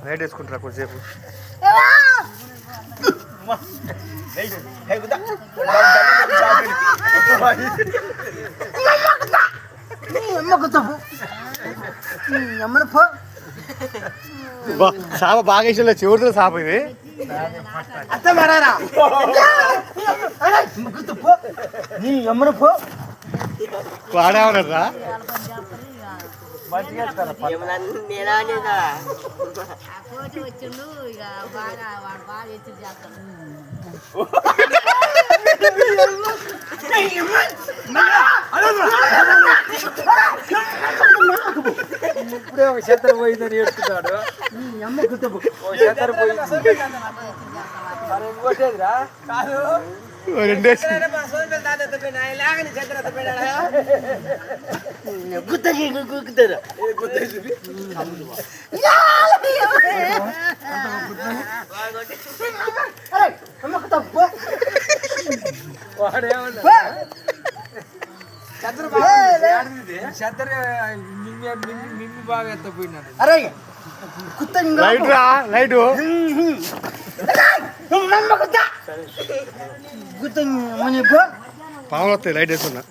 Light వేసుకుంటారా కొంచెంసేపు. సాప బాగా ఇష్టం చివరితో సాప ఇది. వాడేమన్నారా ఇప్పుడే ఒక చెత్తర పోయిందని ఏడుస్తున్నాడు. చెత్తర పోయింది కాదు మిమ్మి బాగా ఎత్తపోయినాడు. లైట్ పాములు వస్తాయి లైట్ వేస్తున్నా.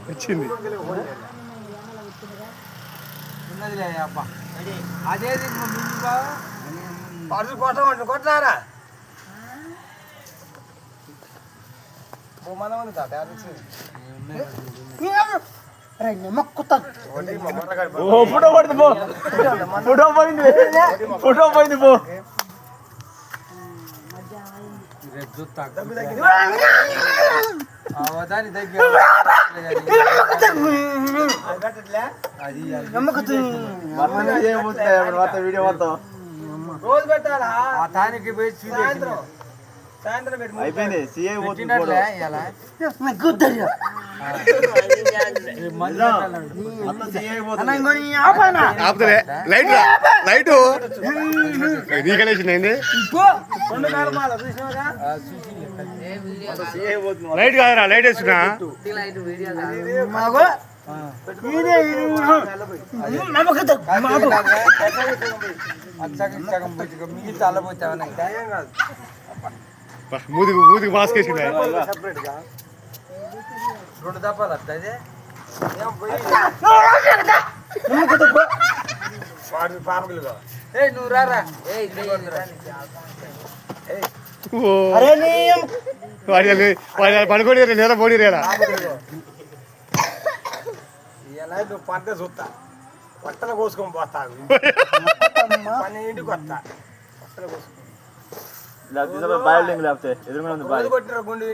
వచ్చింది అదే కొట్టారా ఫోటో పడుతుంది పో. ఫోటో పోయింది. ఫోటో పోయింది పో. దాని దగ్గర వీడియో మొత్తం రోజు పెట్టాలా దానికి సాయంత్రం అయిపోయింది. లైట్ లైట్ నీకలేసింది లైట్ కాదురా లైట్ వేస్తున్నా. మూదికి మాస్క్ వేసింది. రెండు దప్పాలు వస్తాయి. నువ్వు రారా పడుకోని నెల పోనీ రేలా నువ్వు పంట చూస్తా బట్టలు కోసుకొని పోతాను. ఇంటికి వస్తా బట్టలు కొట్టిన గుండు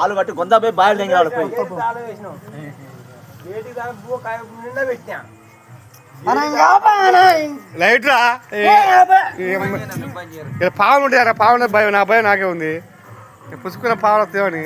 ఆలు పట్టి కొంత పోయి బాయిల్ నిండా పెట్టినా లైట్ రా. పావులు ఉంటాయా? పావులు భయం, నా భయం నాకే ఉంది. పుసుకున్న పావులు వస్తాయని